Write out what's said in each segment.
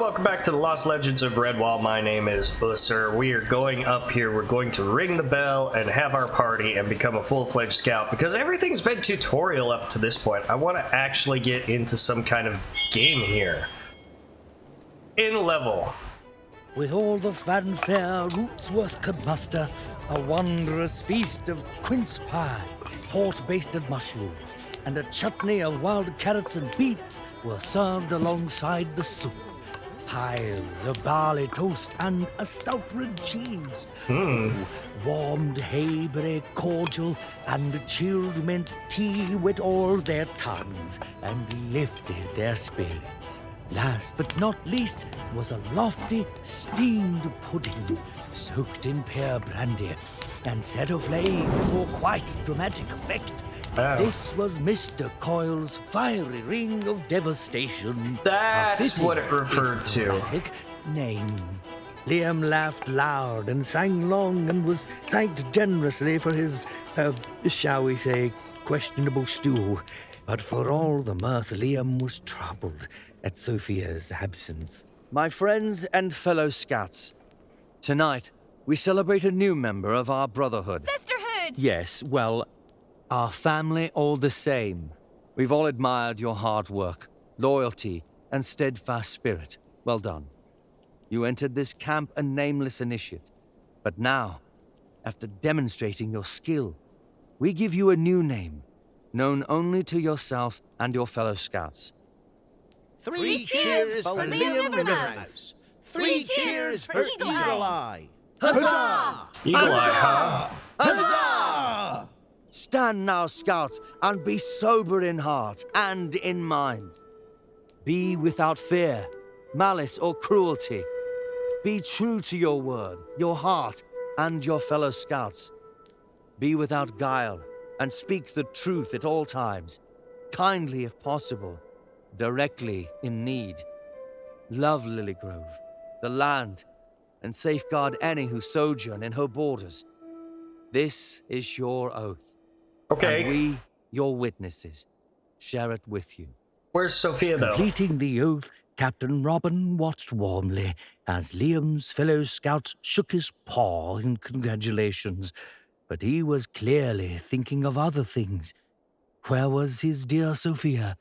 welcome back to the Lost Legends of Redwall. My name is Ussur. We are going up here. We're going to ring the bell and have our party and become a full-fledged scout because everything's been tutorial up to this point. I want to actually get into some kind of game here. In level. With all the fanfare Rootsworth could muster, a wondrous feast of quince pie, port-basted mushrooms, and a chutney of wild carrots and beets were served alongside the soup. Piles of barley toast and a stout red cheese. Warmed hayberry cordial and chilled mint tea wet all their tongues and lifted their spirits. Last but not least was a lofty steamed pudding soaked in pear brandy and set aflame for quite dramatic effect. Oh. This was Mr. Coyle's fiery ring of devastation. That's what it referred to. Dramatic name. Liam laughed loud and sang long and was thanked generously for his, shall we say, questionable stew. But for all the mirth, Liam was troubled at Sophia's absence. My friends and fellow scouts, tonight we celebrate a new member of our brotherhood. Sisterhood! Yes, well, our family all the same. We've all admired your hard work, loyalty, and steadfast spirit. Well done. You entered this camp a nameless initiate. But now, after demonstrating your skill, we give you a new name, known only to yourself and your fellow scouts. Three cheers for Liam Riverhouse. Three cheers for Eagle Eye. Huzzah! Eagle Eye, huh? Huzzah! Stand now, scouts, and be sober in heart and in mind. Be without fear, malice, or cruelty. Be true to your word, your heart, and your fellow scouts. Be without guile, and speak the truth at all times, kindly if possible, directly in need. Love Lilygrove, the land, and safeguard any who sojourn in her borders. This is your oath. Okay. And we, your witnesses, share it with you. Where's Sophia, though? Completing the oath, Captain Robin watched warmly as Liam's fellow scout shook his paw in congratulations, but he was clearly thinking of other things. Where was his dear Sophia?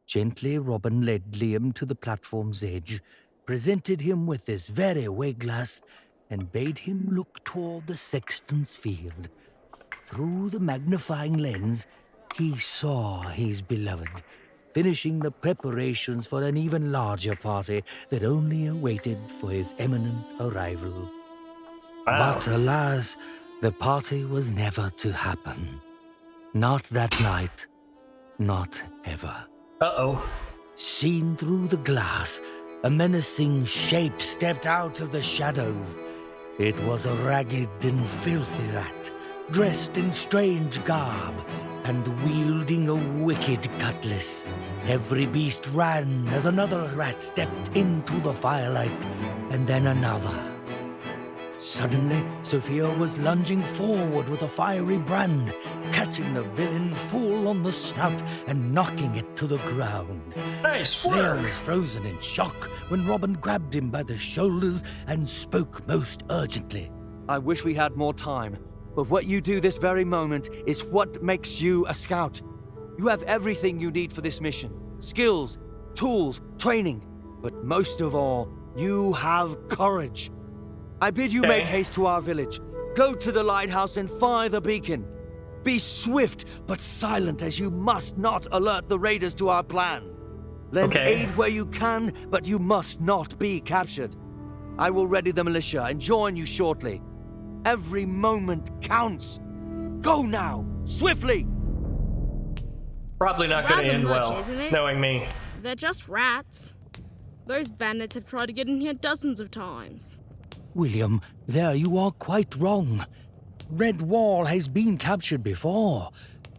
Gently, Robin led Liam to the platform's edge, presented him with this very way-glass, and bade him look toward the sexton's field. Through the magnifying lens, he saw his beloved, finishing the preparations for an even larger party that only awaited for his imminent arrival. Wow. But alas, the party was never to happen. Not that night, not ever. Uh-oh. Seen through the glass, a menacing shape stepped out of the shadows. It was a ragged and filthy rat, dressed in strange garb, and wielding a wicked cutlass. Every beast ran as another rat stepped into the firelight, and then another. Suddenly, Sophia was lunging forward with a fiery brand, catching the villain full on the snout and knocking it to the ground. Nice Liam work. was frozen in shock when Robin grabbed him by the shoulders and spoke most urgently. I wish we had more time, but what you do this very moment is what makes you a scout. You have everything you need for this mission. Skills, tools, training, but most of all, you have courage. I bid you make haste to our village. Go to the lighthouse and fire the beacon. Be swift but silent, as you must not alert the raiders to our plan. Lend aid where you can, but you must not be captured. I will ready the militia and join you shortly. Every moment counts. Go now, swiftly! Probably not going to Rather end much, well, isn't it? knowing me. They're just rats. Those bandits have tried to get in here dozens of times. William, there you are quite wrong. Redwall has been captured before.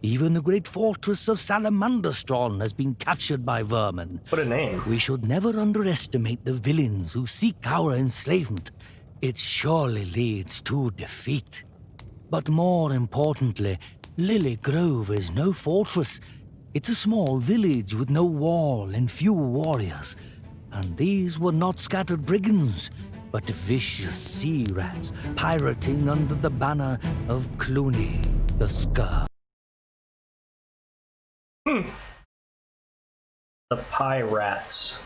Even the great fortress of Salamanderstron has been captured by vermin. What a name. We should never underestimate the villains who seek our enslavement. It surely leads to defeat. But more importantly, Lily Grove is no fortress. It's a small village with no wall and few warriors. And these were not scattered brigands, but vicious sea rats pirating under the banner of Clooney, the Scur. The pirates.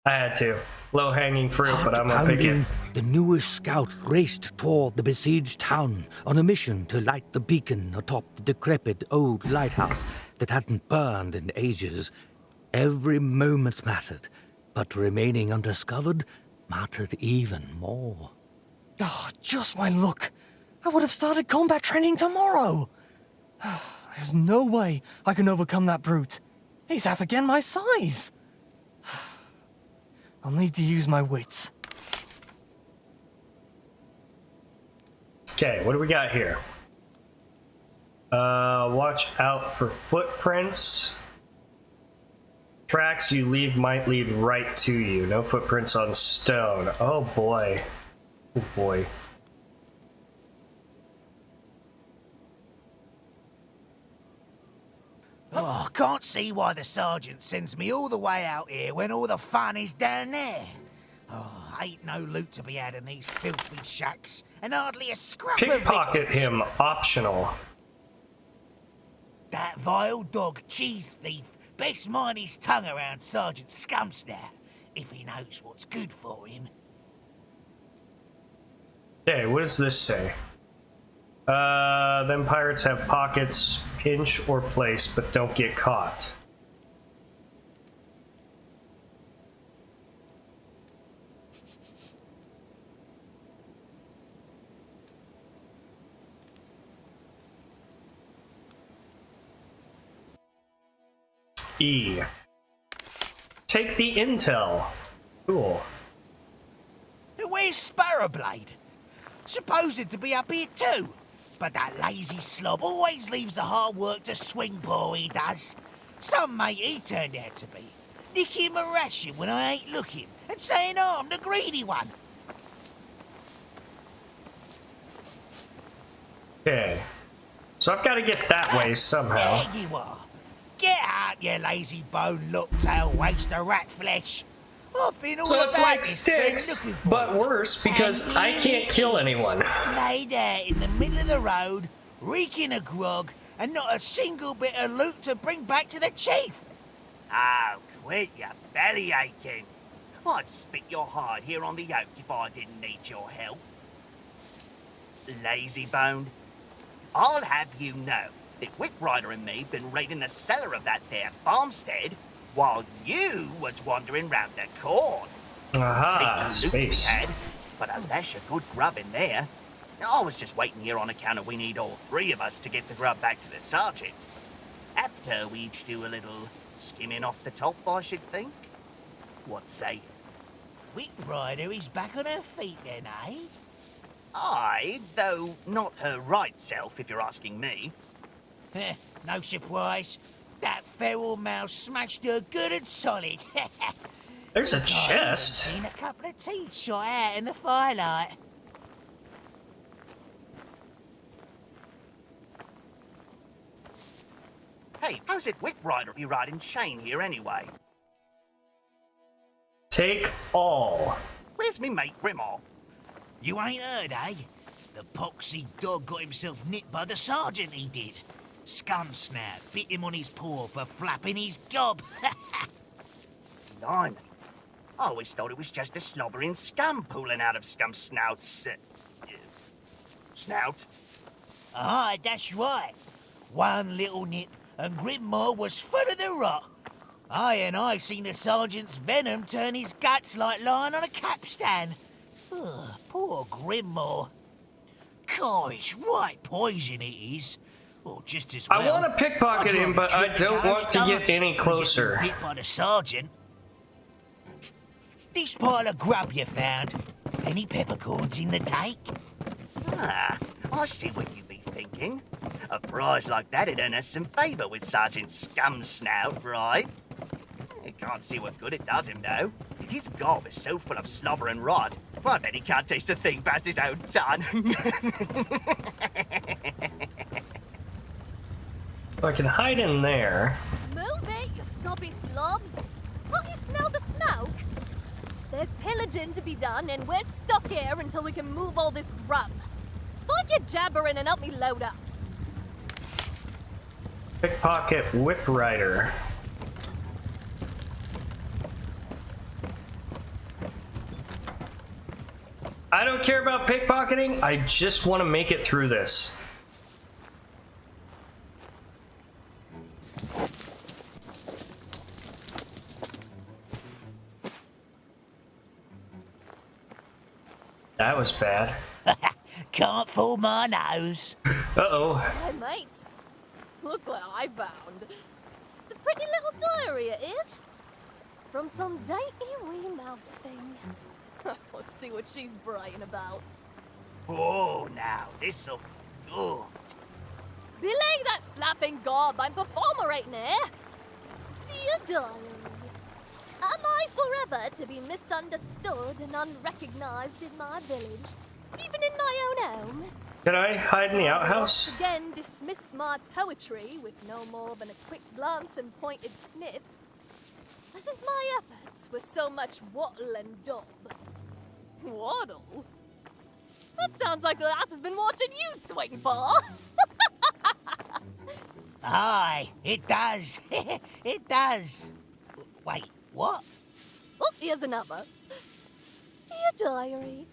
I had to. Low-hanging fruit, but I'm gonna pick it. Heart-pounding, the newish scout raced toward the besieged town on a mission to light the beacon atop the decrepit old lighthouse that hadn't burned in ages. Every moment mattered, but remaining undiscovered mattered even more. Oh, just my luck. I would have started combat training tomorrow. There's no way I can overcome that brute. He's half again my size. I'll need to use my wits. Okay, what do we got here? Watch out for footprints. Tracks you leave might lead right to you. No footprints on stone. Oh boy. Oh boy. Oh, can't see why the sergeant sends me all the way out here when all the fun is down there. Oh, ain't no loot to be had in these filthy shacks, and hardly a scrap of Pickpocket victuals. him. Optional. That vile dog cheese thief best mind his tongue around Sergeant Scumsnout, if he knows what's good for him. Okay, what does this say? Them pirates have pockets, pinch or place, but don't get caught. E. Take the intel. Cool. Where's Sparrowblade? Supposed to be up here too. But that lazy slob always leaves the hard work to swing poor, he does. Some mate he turned out to be. Nicking him a ration when I ain't looking, and saying I'm the greedy one. Okay. So I've got to get that way somehow. There you are. Get out, you lazy bone look-tail waste of rat flesh. I've been all So it's about like this thing Styx, looking for but you. worse because I can't kill anyone. Laid out in the middle of the road, reeking of grog, and not a single bit of loot to bring back to the chief. Oh, quit your belly aching. I'd spit your hide here on the oak if I didn't need your help. Lazy boned, I'll have you know that Whiprider and me been raiding the cellar of that there farmstead while you was wandering round the corn. Aha, Take the loot we space. had, but a lash of good grub in there. I was just waiting here on account of we need all three of us to get the grub back to the sergeant. After we each do a little skimming off the top, I should think. What say you? Whiprider is back on her feet then, eh? Aye, though not her right self, if you're asking me. Heh, no surprise. That feral mouse smashed her good and solid. There's a I've chest. seen a couple of teeth shot out in the firelight. Hey, how's it Whiprider you riding chain here anyway? Take all. Where's me mate Grimmaw? You ain't heard, eh? The poxy dog got himself nipped by the sergeant, he did. Scumsnout bit him on his paw for flapping his gob. Blimey. I always thought it was just a slobbering scum pooling out of Scumsnout's... snout. Aye, that's right. One little nip, and Grimmaw was full of the rot. I seen the sergeant's venom turn his guts like lying on a capstan. Ugh, poor Grimmaw. God, it's right poison it is. Or just as well. I want to pickpocket I'd him, rather but I trip don't the want to get ghost any dance closer. than get bit by the sergeant. This pile of grub you found. Any peppercorns in the take? Ah, I see what you be thinking. A prize like that'd earn us some favour with Sergeant Scumsnout, right? You can't see what good it does him, though. His gob is so full of slobber and rot, I bet he can't taste a thing past his own son. I can hide in there. Move it, you soppy slobs! Can't you smell the smoke? There's pillaging to be done, and we're stuck here until we can move all this grub. Spike your jabbering and help me load up. Pickpocket whip rider. I don't care about pickpocketing. I just want to make it through this. That was bad. Can't fool my nose. Uh-oh. Hey, mates. Look what I found. It's a pretty little diary, it is. From some dainty wee mouse thing. Let's see what she's bragging about. Oh, now, this'll be good. Belay that flapping gob, I'm performerating here. Dear diary, am I forever to be misunderstood and unrecognized in my village, even in my own home? Can I hide in the outhouse? Once again dismissed my poetry with no more than a quick glance and pointed sniff, as if my efforts were so much wattle and daub. Waddle? That sounds like the ass has been watching you swing, Paul. Aye, it does. It does. Wait, what? Oh, here's another. Dear diary,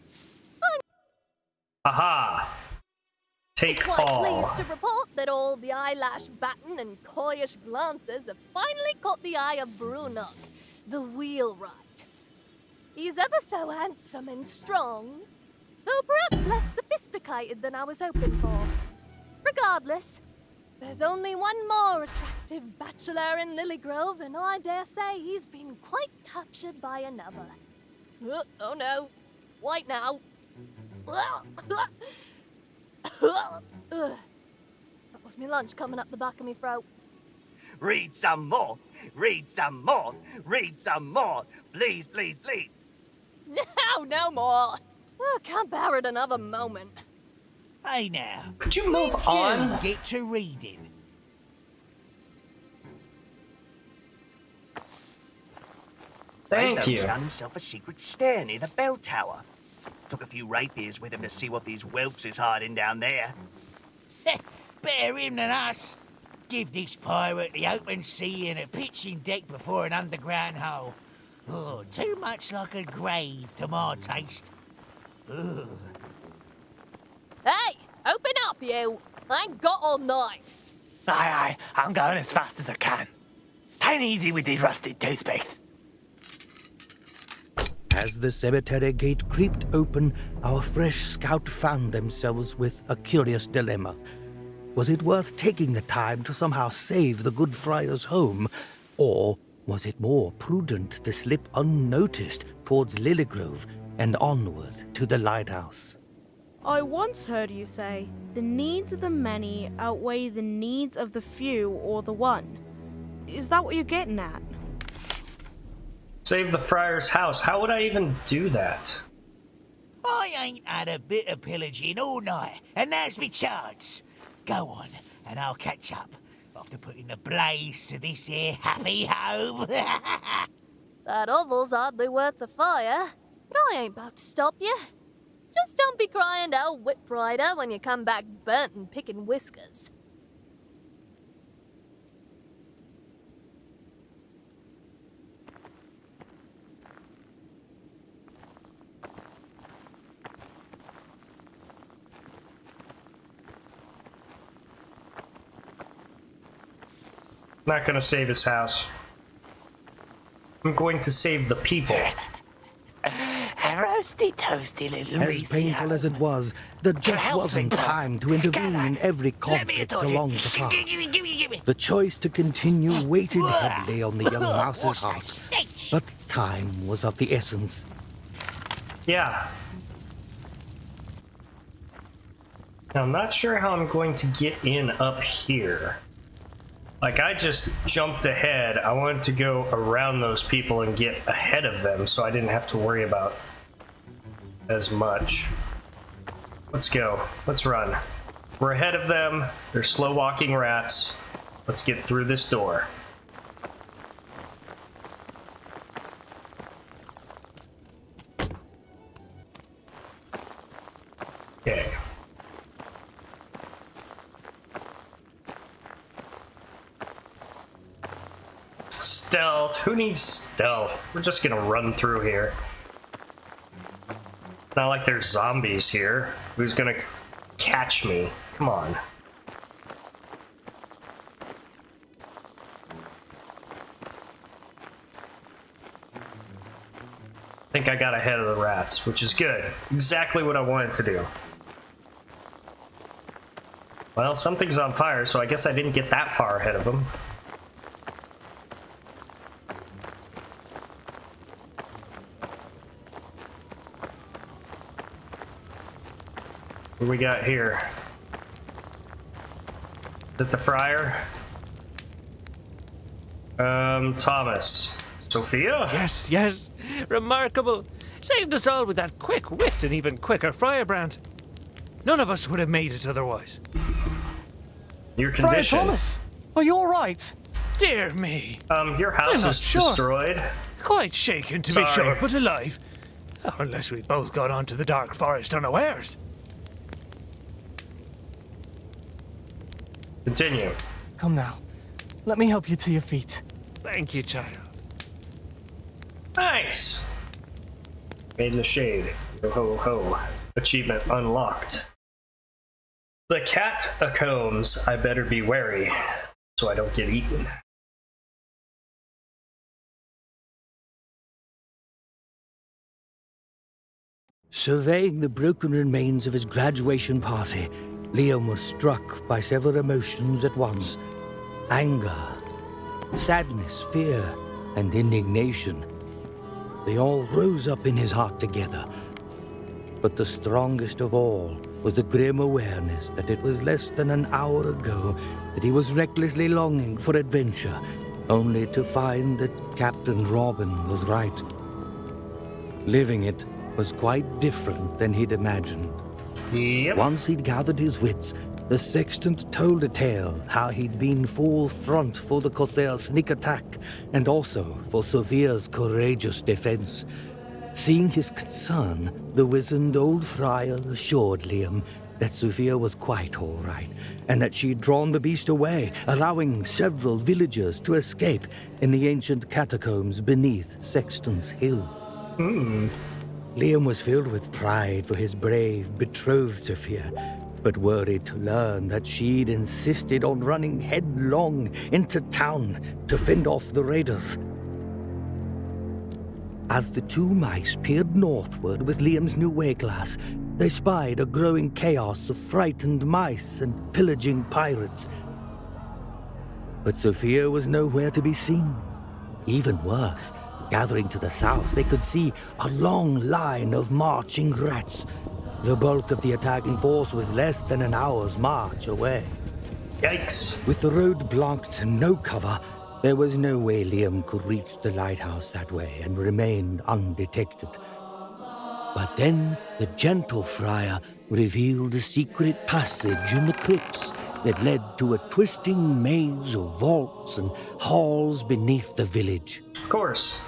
Aha! Take quite all. pleased to report that all the eyelash batten and coyish glances have finally caught the eye of Brunok, the wheelwright. He's ever so handsome and strong, though perhaps less sophisticated than I was hoping for. Regardless, there's only one more attractive bachelor in Lilygrove, and I dare say he's been quite captured by another. Oh no, wait now. That was me lunch coming up the back of me throat. Read some more. Read some more. Read some more. Please, please, please. No more. Can't bear it another moment. Hey now. Could you move You on? get to reading. Thank Rainbow's you. done himself a secret stair near the bell tower. Took a few rapiers with him to see what these whelps is hiding down there. Better him than us. Give this pirate the open sea and a pitching deck before an underground hole. Oh, too much like a grave to my taste. Ugh. Hey, open up, you. I ain't got all night. Aye, I'm going as fast as I can. Take it easy with these rusted toothpicks. As the cemetery gate creaked open, our fresh scout found themselves with a curious dilemma. Was it worth taking the time to somehow save the good friar's home, or was it more prudent to slip unnoticed towards Lilygrove and onward to the lighthouse? I once heard you say, the needs of the many outweigh the needs of the few or the one. Is that what you're getting at? Save the friar's house. How would I even do that? I ain't had a bit of pillaging all night, and now's me chance. Go on, and I'll catch up after putting the blaze to this here happy home. That hovel's hardly worth the fire, but I ain't about to stop you. Just don't be crying out whip rider when you come back burnt and picking whiskers. I'm not going to save his house. I'm going to save the people. A roasty, toasty little As reese painful home. as it was, there just help, wasn't Victor? time to intervene in every Let me conflict indulge along you. the path. Gimme. The choice to continue weighed heavily on the young mouse's What's that heart, stench? but time was of the essence. Yeah. Now, I'm not sure how I'm going to get in up here. Like, I just jumped ahead. I wanted to go around those people and get ahead of them so I didn't have to worry about as much. Let's go. Let's run. We're ahead of them. They're slow-walking rats. Let's get through this door. Stealth. Who needs stealth? We're just gonna run through here. Not like there's zombies here. Who's gonna catch me? Come on. I think I got ahead of the rats, which is good. Exactly what I wanted to do. Well, something's on fire, so I guess I didn't get that far ahead of them. What do we got here? Is it the friar? Thomas. Sophia? Yes, yes. Remarkable. Saved us all with that quick wit and even quicker firebrand. None of us would have made it otherwise. Your Friar condition. Thomas, are you all right? Dear me. Your house I'm not is sure. destroyed. Quite shaken to be sure, but alive. Unless we both got onto the dark forest unawares. Continue. Come now. Let me help you to your feet. Thank you, child. Nice. Made in the shade. Ho ho ho. Achievement unlocked. The catacombs. I better be wary, so I don't get eaten. Surveying the broken remains of his graduation party, Liam was struck by several emotions at once. Anger, sadness, fear, and indignation. They all rose up in his heart together. But the strongest of all was the grim awareness that it was less than an hour ago that he was recklessly longing for adventure, only to find that Captain Robin was right. Living it was quite different than he'd imagined. Yep. Once he'd gathered his wits, the sextant told a tale how he'd been full front for the Corsair sneak attack, and also for Sophia's courageous defense. Seeing his concern, the wizened old friar assured Liam that Sophia was quite all right, and that she'd drawn the beast away, allowing several villagers to escape in the ancient catacombs beneath Sexton's Hill. Liam was filled with pride for his brave, betrothed Sophia, but worried to learn that she'd insisted on running headlong into town to fend off the raiders. As the two mice peered northward with Liam's new wayglass, they spied a growing chaos of frightened mice and pillaging pirates. But Sophia was nowhere to be seen. Even worse, gathering to the south, they could see a long line of marching rats. The bulk of the attacking force was less than an hour's march away. Yikes. With the road blocked and no cover, there was no way Liam could reach the lighthouse that way and remain undetected. But then the gentle friar revealed a secret passage in the crypts that led to a twisting maze of vaults and halls beneath the village. Of course.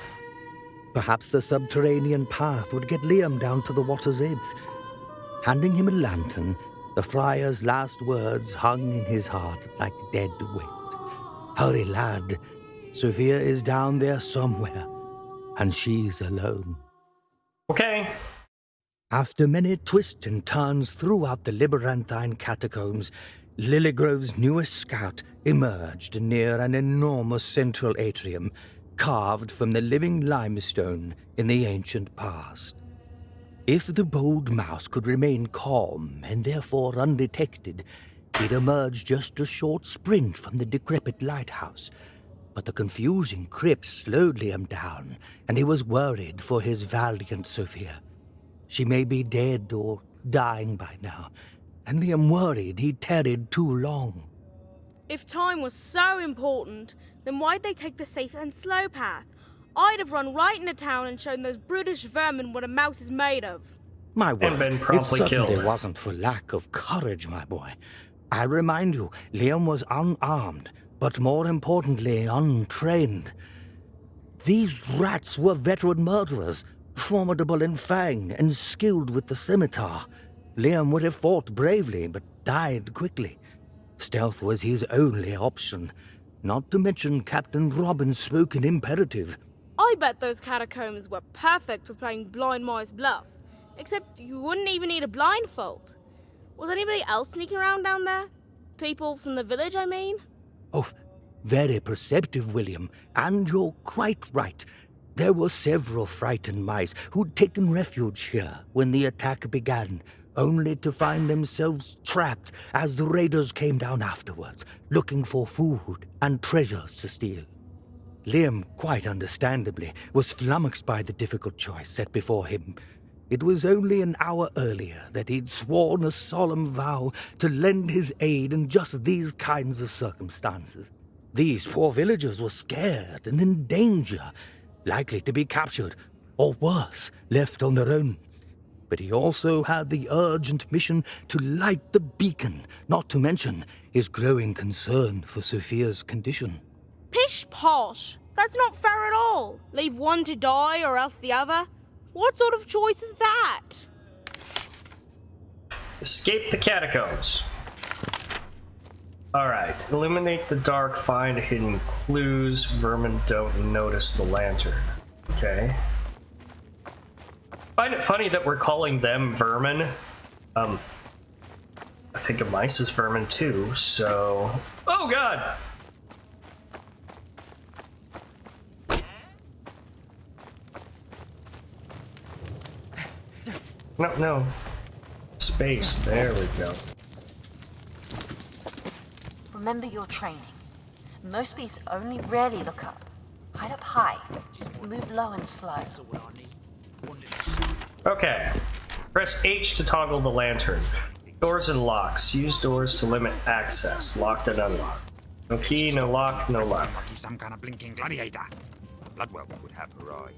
Perhaps the subterranean path would get Liam down to the water's edge. Handing him a lantern, the friar's last words hung in his heart like dead weight. Hurry, lad. Sophia is down there somewhere, and she's alone. Okay. After many twists and turns throughout the labyrinthine catacombs, Lilygrove's newest scout emerged near an enormous central atrium, carved from the living limestone in the ancient past. If the bold mouse could remain calm and therefore undetected, he'd emerge just a short sprint from the decrepit lighthouse. But the confusing crypts slowed Liam down, and he was worried for his valiant Sophia. She may be dead or dying by now, and Liam worried he'd tarried too long. If time was so important, then why'd they take the safe and slow path? I'd have run right into town and shown those brutish vermin what a mouse is made of. My word, been it promptly certainly killed. wasn't for lack of courage, my boy. I remind you, Liam was unarmed, but more importantly, untrained. These rats were veteran murderers, formidable in fang and skilled with the scimitar. Liam would have fought bravely, but died quickly. Stealth was his only option. not to mention Captain Robin's spoken imperative. I bet those catacombs were perfect for playing blind mice bluff. Except you wouldn't even need a blindfold. Was anybody else sneaking around down there? People from the village, I mean? Oh, very perceptive, William, and you're quite right. There were several frightened mice who'd taken refuge here when the attack began, only to find themselves trapped as the raiders came down afterwards, looking for food and treasures to steal. Liam, quite understandably, was flummoxed by the difficult choice set before him. It was only an hour earlier that he'd sworn a solemn vow to lend his aid in just these kinds of circumstances. These poor villagers were scared and in danger, likely to be captured, or worse, left on their own. But he also had the urgent mission to light the beacon, not to mention his growing concern for Sophia's condition. Pish posh! That's not fair at all. Leave one to die or else the other. What sort of choice is that? Escape the catacombs. Alright, illuminate the dark, find hidden clues. Vermin don't notice the lantern. Okay. Find it funny that we're calling them vermin. I think of mice as vermin too, so... Oh god! No. Space, there we go. Remember your training. Most beasts only rarely look up. Hide up high. Just move low and slow. Okay. Press H to toggle the lantern. Doors and locks. Use doors to limit access. Locked and unlocked. No key, no lock, no lock. He's some kind of blinking gladiator. Bloodwell would have her eye.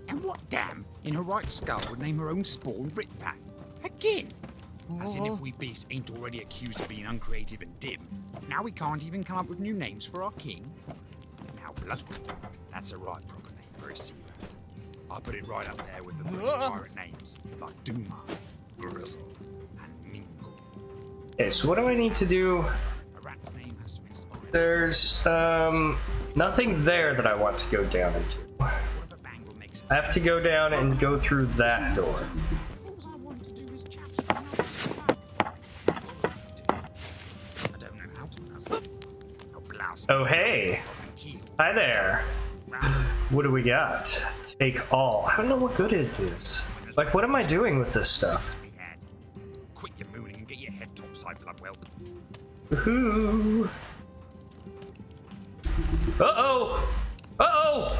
And what damn in her right skull would name her own spawn Britpack? Again! As in if we beasts ain't already accused of being uncreative and dim. Now we can't even come up with new names for our king. Now Bloodwell, that's a right proper name for a sea rat. I put it right up there with the three pirate names, like Duma, Grizzle, and Mingle. Okay, so what do I need to do? A rat's name has to inspire. There's, nothing there that I want to go down into. I have to go down and go through that door. Oh, hey. Hi there. What do we got? Take all. I don't know what good it is. Like, what am I doing with this stuff? Quit your mooning and get your head topside, Bloodwell. Woohoo! Uh-oh! Uh-oh!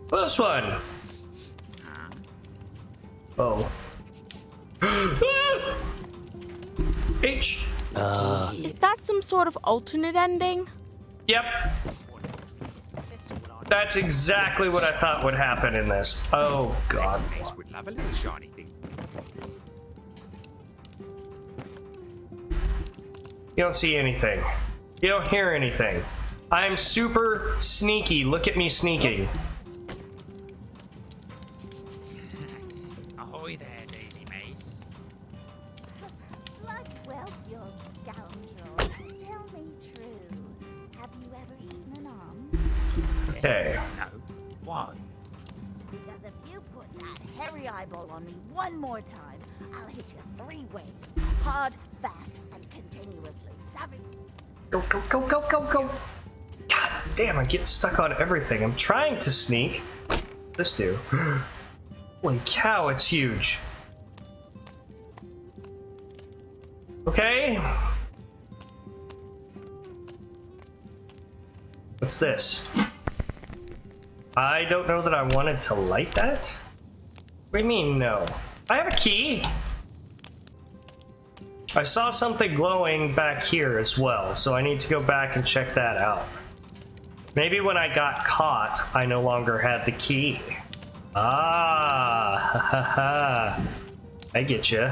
Close one! Oh. H! Is that some sort of alternate ending? Yep. That's exactly what I thought would happen in this. Oh, God. Would love a little shiny thing. You don't see anything. You don't hear anything. I'm super sneaky. Look at me sneaking. Ahoy there, Daisy Mace. Bloodwell, you scoundrel. Tell me true. Have you ever eaten an arm? Okay. No. Why? Because if you put that hairy eyeball on me one more time, I'll hit you 3 ways. Hard, fast, and continuously. Savage. Go, go, go, go, go, go. God damn, I get stuck on everything. I'm trying to sneak. This do. Holy cow, it's huge. Okay. What's this? I don't know that I wanted to light that. What do you mean, no? I have a key. I saw something glowing back here as well, so I need to go back and check that out. Maybe when I got caught, I no longer had the key. Ah, ha ha ha. I get you.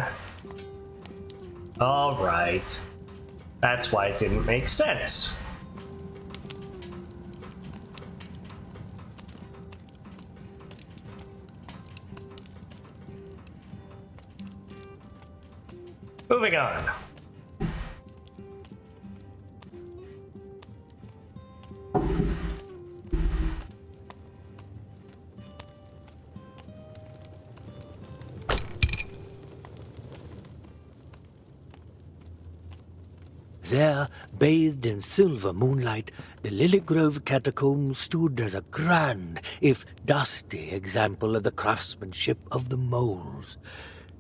All right. That's why it didn't make sense. Moving on. There, bathed in silver moonlight, the Lily Grove catacombs stood as a grand, if dusty, example of the craftsmanship of the moles.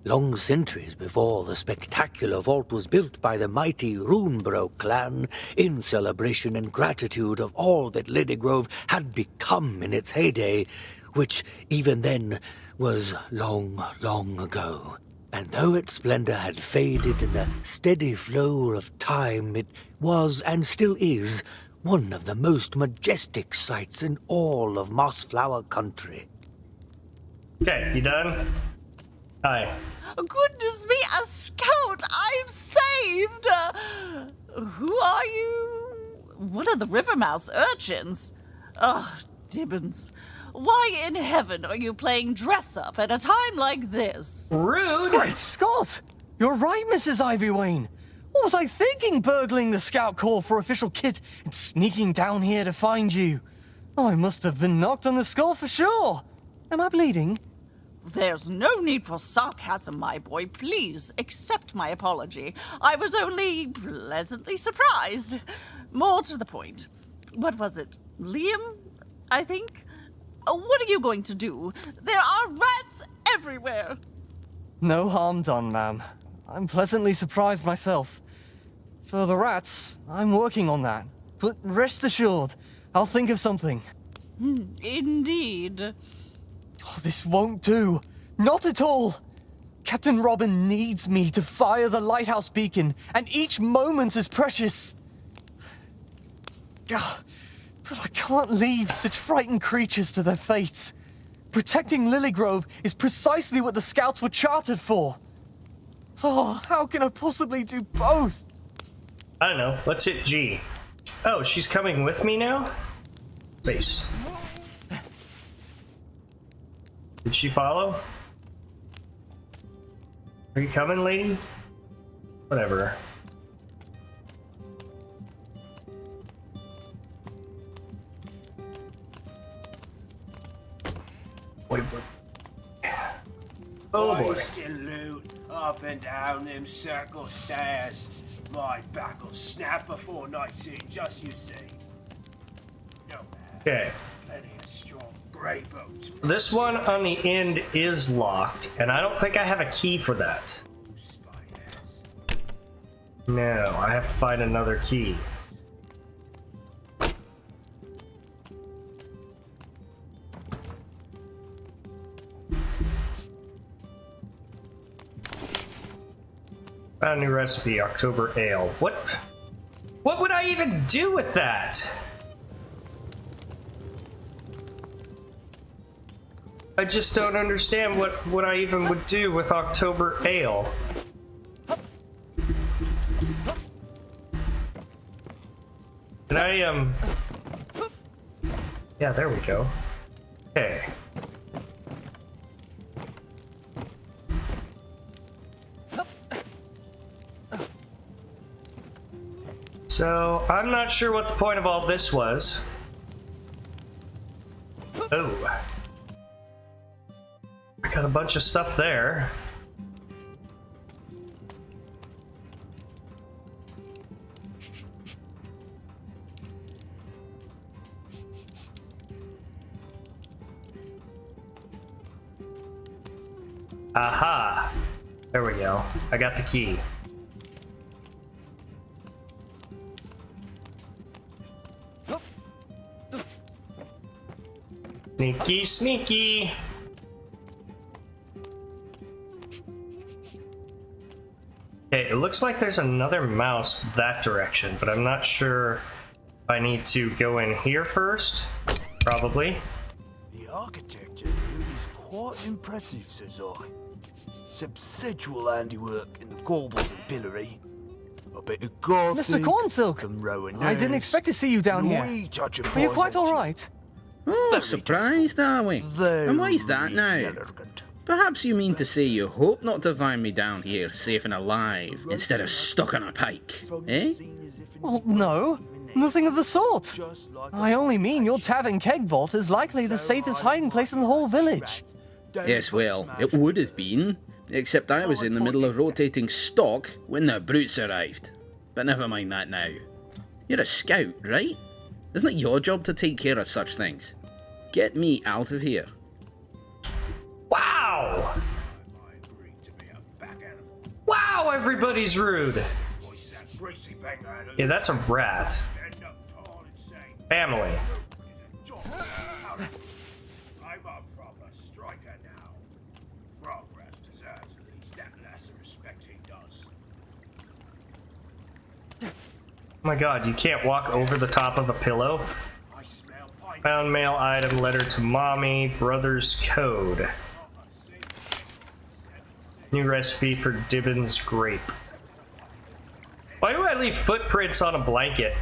Long centuries before the spectacular vault was built by the mighty Runebro clan in celebration and gratitude of all that Lily Grove had become in its heyday, which even then was long, long ago. And though its splendor had faded in the steady flow of time, it was, and still is, one of the most majestic sights in all of Mossflower Country. Okay, you done? Hi. Goodness me, a scout! I'm saved! Who are you? One of the Rivermouse urchins? Oh, Dibbons. Why in heaven are you playing dress-up at a time like this? Rude! Great Scott! You're right, Mrs. Ivywayne. What was I thinking, burgling the scout corps for official kit and sneaking down here to find you? I must have been knocked on the skull for sure. Am I bleeding? There's no need for sarcasm, my boy. Please accept my apology. I was only pleasantly surprised. More to the point. What was it? Liam, I think? What are you going to do? There are rats everywhere. No harm done, ma'am. I'm pleasantly surprised myself. For the rats, I'm working on that. But rest assured, I'll think of something. Indeed. Oh, this won't do. Not at all. Captain Robin needs me to fire the lighthouse beacon, and each moment is precious. But I can't leave such frightened creatures to their fates. Protecting Lilygrove is precisely what the scouts were chartered for. Oh, how can I possibly do both? I don't know. Let's hit G. Oh, she's coming with me now? Space. Did she follow? Are you coming, lady? Whatever. Wait, what? Oh boy. Wasting loot up and down them circle stairs. My back'll snap before night's in, just you see. No man. Okay. Plenty of strong grey boats. This one on the end is locked, and I don't think I have a key for that. No, I have to find another key. Found a new recipe, October Ale. What would I even do with that? I just don't understand what I even would do with October Ale. Did I, yeah, there we go. Okay. So, I'm not sure what the point of all this was. Oh. I got a bunch of stuff there. Aha! There we go. I got the key. Sneaky, sneaky! Okay, it looks like there's another mouse that direction, but I'm not sure if I need to go in here first. Probably. The architecture here is quite impressive, says I. Substantial handiwork in the corbels and pillory. A bit of Gothic, Mr. Cornsilk, some Rowan I didn't expect to see you down here. Are you quite all right? Oh, surprised, are we? And why's that now? Perhaps you mean to say you hope not to find me down here safe and alive, instead of stuck on a pike, eh? Well, no. Nothing of the sort. I only mean your tavern keg vault is likely the safest hiding place in the whole village. Yes, well, it would have been, except I was in the middle of rotating stock when the brutes arrived. But never mind that now. You're a scout, right? Isn't it your job to take care of such things? Get me out of here. Wow! Wow, everybody's rude. Yeah, that's a rat. Family. I'm a proper striker now. Progress deserves at least that lesser respect he does. Oh my god, you can't walk over the top of a pillow? Found mail item, letter to mommy, brother's code. New recipe for Dibbin's grape. Why do I leave footprints on a blanket?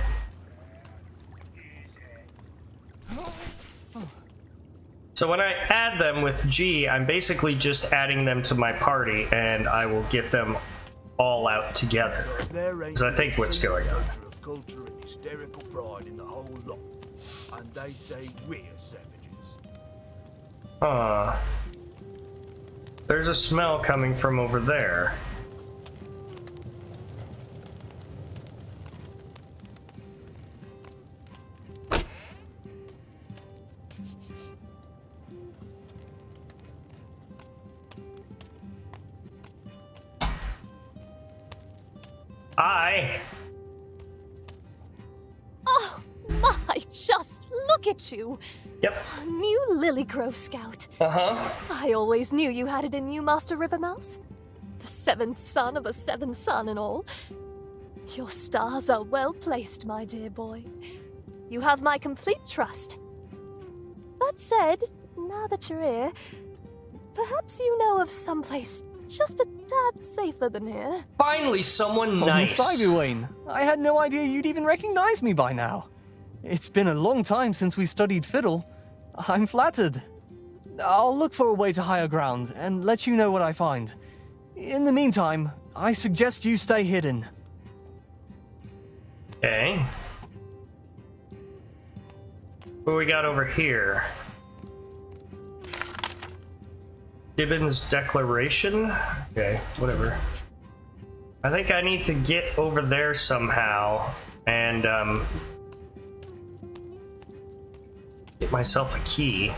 So when I add them with G, I'm basically just adding them to my party, and I will get them all out together. Because I think what's going on. Culture and hysterical pride in the whole lot. And they say we're savages. There's a smell coming from over there. Hi. Oh my, just look at you. Yep. A new Lily Grove Scout. Uh-huh. I always knew you had it in you, Master Rivermouse. The seventh son of a seventh son and all. Your stars are well placed, my dear boy. You have my complete trust. That said, now that you're here, perhaps you know of someplace just a tad safer than here. Finally, someone nice. Miss Ivywain, I had no idea you'd even recognize me by now. It's been a long time since we studied fiddle. I'm flattered. I'll look for a way to higher ground and let you know what I find. In the meantime, I suggest you stay hidden. Okay. What we got over here? Dibbin's declaration? Okay, whatever. I think I need to get over there somehow and get myself a key.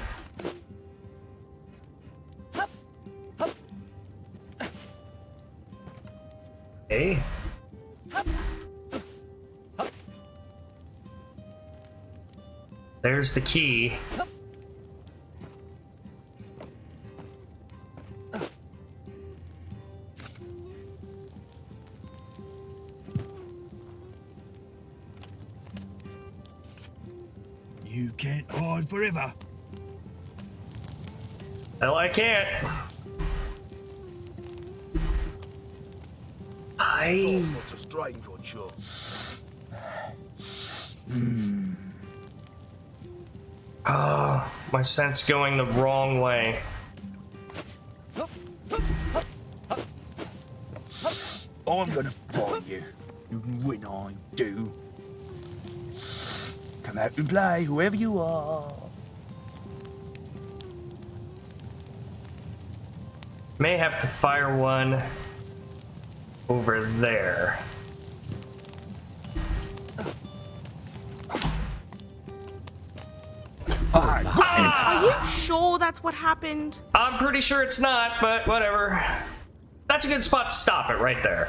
Okay. There's the key. You can't hide forever. Hell, I can't. All sorts of strange, I'm sure. Oh, my scent's going the wrong way. I'm gonna find you. When I do. Come out and play, whoever you are. May have to fire one over there. Are you sure that's what happened? I'm pretty sure it's not, but whatever. That's a good spot to stop it right there.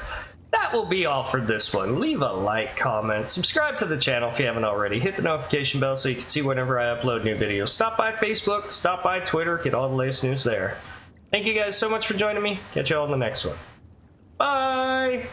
That will be all for this one. Leave a like, comment, subscribe to the channel if you haven't already. Hit the notification bell so you can see whenever I upload new videos. Stop by Facebook, stop by Twitter, get all the latest news there. Thank you guys so much for joining me. Catch you all in the next one. Bye!